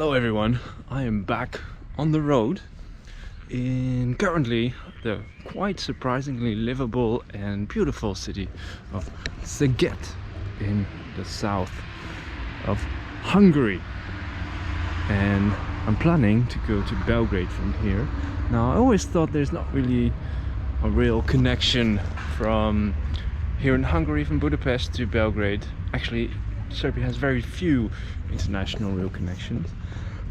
Hello everyone, I am back on the road in currently the quite surprisingly livable and beautiful city of Szeged in the south of Hungary, and I'm planning to go to Belgrade from here. Now I always thought there's not really a real connection from here in Hungary from Budapest to Belgrade. Actually, Serbia has very few international rail connections,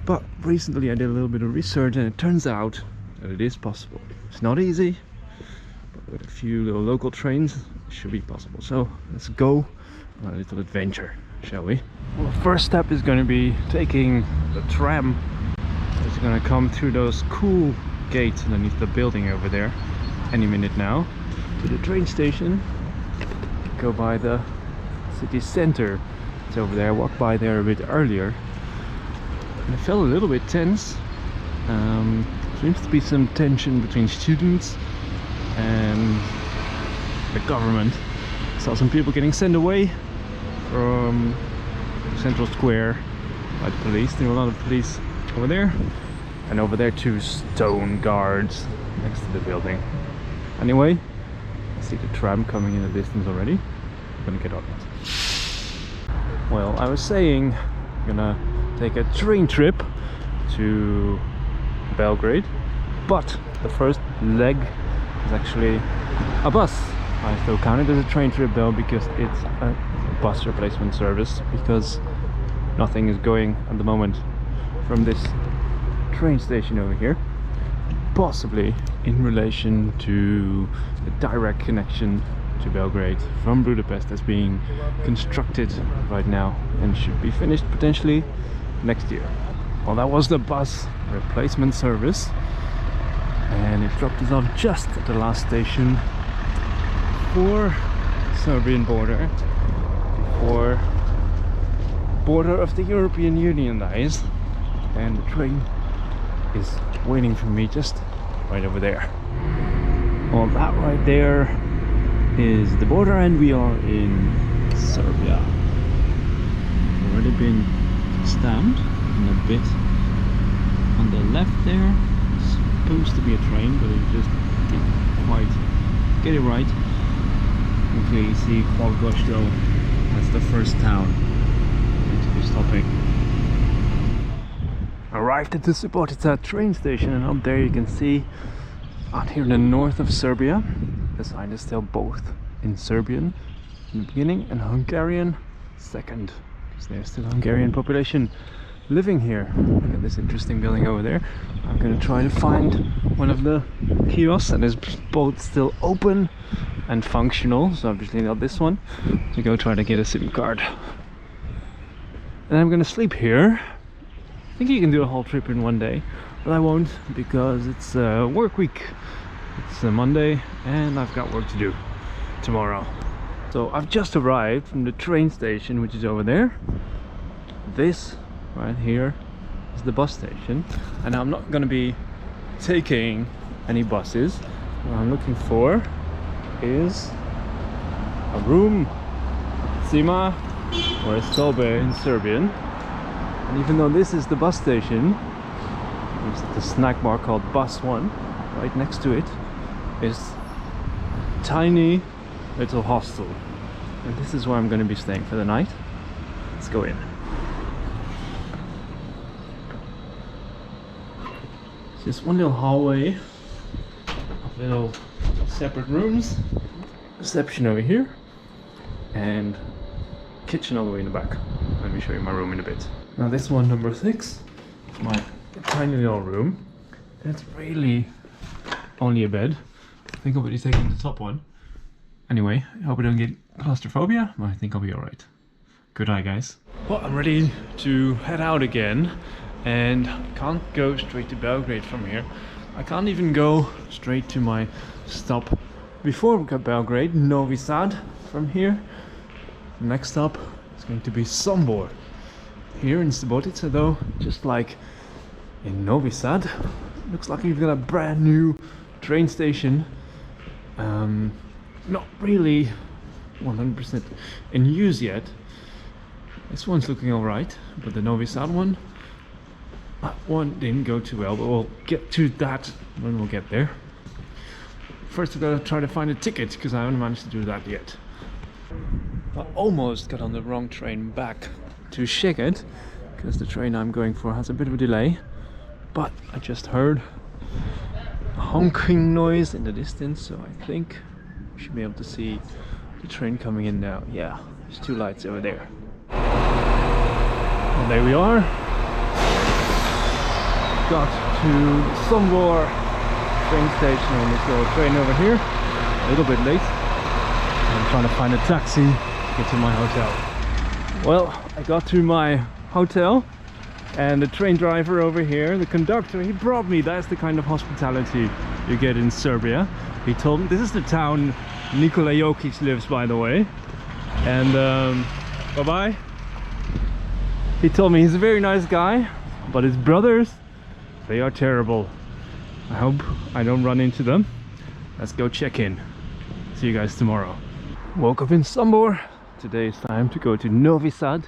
but recently I did a little bit of research and it turns out that it is possible. It's not easy, but with a few little local trains it should be possible. So let's go on a little adventure, shall we? Well, the first step is going to be taking the tram. It's going to come through those cool gates underneath the building over there any minute now to the train station, go by the city center. It's over there. I walked by there a bit earlier and I felt a little bit tense. Seems to be some tension between students and the government. Saw some people getting sent away from Central Square by the police. There were a lot of police over there, and over there two stone guards next to the building. Anyway, I see the tram coming in the distance already. I'm gonna get on it. Well, I was saying I'm gonna take a train trip to Belgrade, but the first leg is actually a bus. I still count it as a train trip though, because it's a bus replacement service, because nothing is going at the moment from this train station over here, possibly in relation to the direct connection to Belgrade from Budapest that's being constructed right now and should be finished potentially next year. Well, that was the bus replacement service, and it dropped us off just at the last station for Serbian border, before border of the European Union lies, and the train is waiting for me just right over there. Well, that right there is the border, and we are in Serbia. Already been stamped in a bit on the left there. It's supposed to be a train, but it just didn't quite get it right. You can clearly see Hostel. That's the first town to be stopping. Arrived at the Subotica train station, and up there you can see, out here in the north of Serbia, the sign is still both in Serbian in the beginning and Hungarian second, because there's still a Hungarian population living here. Look at this interesting building over there. I'm going to try to find one of the kiosks that is both still open and functional, so obviously not this one, to go try to get a SIM card. And I'm going to sleep here. I think you can do a whole trip in one day, but I won't, because it's a work week. It's a Monday and I've got work to do tomorrow. So I've just arrived from the train station, which is over there. This right here is the bus station, and I'm not going to be taking any buses. What I'm looking for is a room, Zima, or Sombor in Serbian. And even though this is the bus station, there's the snack bar called Bus One. Right next to it is a tiny little hostel, and this is where I'm going to be staying for the night. Let's go in. It's just one little hallway of little separate rooms, reception over here, and kitchen all the way in the back. Let me show you my room in a bit. Now this one, number 6, is my tiny little room. It's really only a bed. I think I'll be taking the top one. Anyway, I hope I don't get claustrophobia. I think I'll be alright. Good night, guys. Well, I'm ready to head out again, and can't go straight to Belgrade from here. I can't even go straight to my stop before we got Belgrade, Novi Sad, from here. The next stop is going to be Sombor. Here in Subotica though, just like in Novi Sad, looks like we've got a brand new train station. Not really 100% in use yet. This one's looking alright, but the Novi Sad one one didn't go too well, but we'll get to that when we'll get there. First we've got to try to find a ticket, because I haven't managed to do that yet. I almost got on the wrong train back to Szeged, because the train I'm going for has a bit of a delay. But I just heard a honking noise in the distance, so I think we should be able to see the train coming in now. Yeah, there's two lights over there. And there we are. Got to Sombor train station on this little train over here. A little bit late. I'm trying to find a taxi to get to my hotel. Well, I got to my hotel, and the train driver over here, the conductor, he brought me. That's the kind of hospitality you get in Serbia. He told me, this is the town Nikola Jokic lives, by the way. And bye-bye. He told me he's a very nice guy, but his brothers, they are terrible. I hope I don't run into them. Let's go check in. See you guys tomorrow. Woke up in Sombor. Today it's time to go to Novi Sad.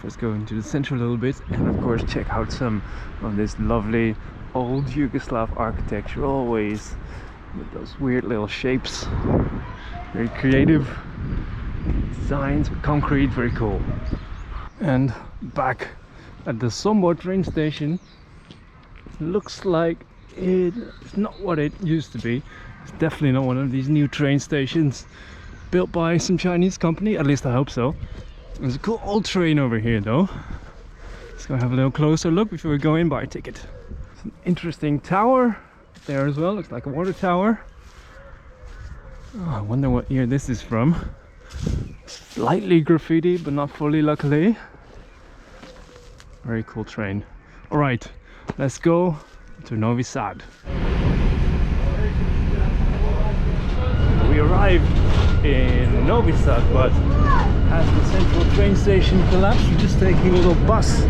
First go into the center a little bit, and of course check out some of this lovely old Yugoslav architecture, always with those weird little shapes. Very creative designs with concrete, very cool. And back at the Sombor train station, looks like it's not what it used to be. It's definitely not one of these new train stations built by some Chinese company, at least I hope so. There's a cool old train over here though. Let's go have a little closer look before we go in, buy a ticket. It's an interesting tower there as well, looks like a water tower. Oh, I wonder what year this is from. Slightly graffiti, but not fully, luckily. Very cool train. Alright, let's go to Novi Sad. We arrived in Novi Sad, but as the central train station collapsed, we're just taking a little bus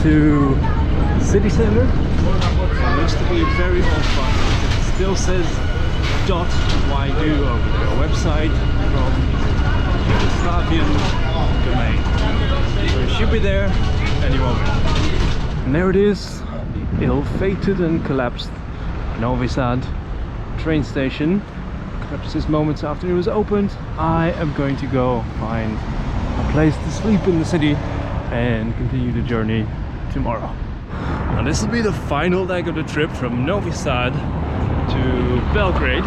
to the city center. It used to be a very old bus. It still says .YD over there, a website from Yugoslavian domain. So it should be there any moment. And there it is, the ill-fated and collapsed Novi Sad train station. Perhaps just moments after it was opened. I am going to go find a place to sleep in the city and continue the journey tomorrow. Now this will be the final leg of the trip from Novi Sad to Belgrade,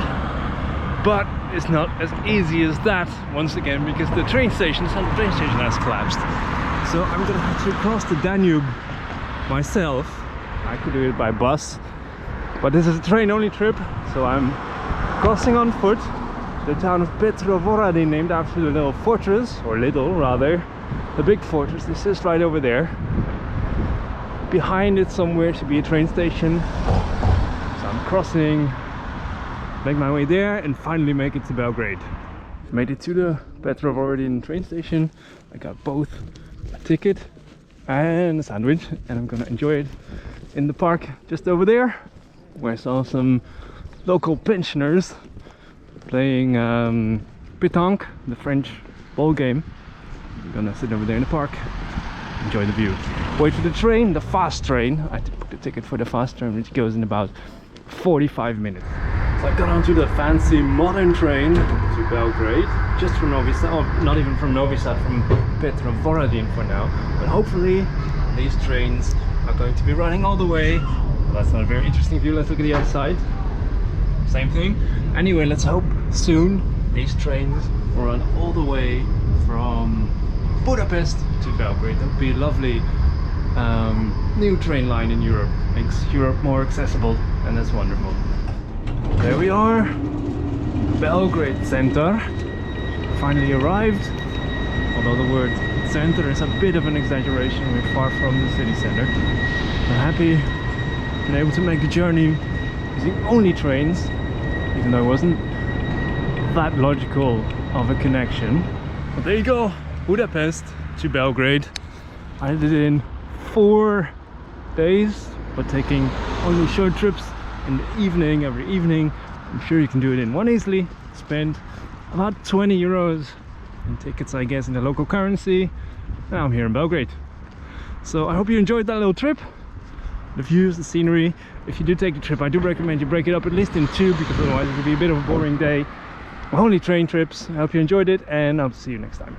but it's not as easy as that once again, because the train station has collapsed. So I'm gonna have to cross the Danube myself. I could do it by bus, but this is a train only trip, so I'm crossing on foot the town of Petrovaradin, named after the little fortress, or little rather, the big fortress. This is right over there. Behind it somewhere should be a train station. So I'm crossing, make my way there, and finally make it to Belgrade. Made it to the Petrovaradin train station. I got both a ticket and a sandwich, and I'm gonna enjoy it in the park just over there, where I saw some local pensioners playing pétanque, the French ball game. I'm gonna sit over there in the park, enjoy the view. Wait for the train, the fast train. I had to book the ticket for the fast train, which goes in about 45 minutes. So I got onto the fancy modern train to Belgrade, just from Novi Sad, or not even from Novi Sad, from Petrovaradin for now. But hopefully these trains are going to be running all the way. Well, that's not a very interesting view. Let's look at the other side. Same thing. Anyway, let's hope soon these trains will run all the way from Budapest to Belgrade. That would be a lovely new train line in Europe. Makes Europe more accessible, and that's wonderful. There we are, Belgrade center. Finally arrived. Although the word center is a bit of an exaggeration, we're far from the city center. I'm happy I'm able to make the journey using only trains, even though it wasn't that logical of a connection. But there you go, Budapest to Belgrade. I did it in 4 days, but taking only short trips in the evening, every evening. I'm sure you can do it in one easily. Spend about 20 euros in tickets, I guess, in the local currency. Now I'm here in Belgrade. So I hope you enjoyed that little trip. the views, the scenery. If you do take the trip, I do recommend you break it up at least in two, because otherwise it will be a bit of a boring day. Only train trips. I hope you enjoyed it, and I'll see you next time.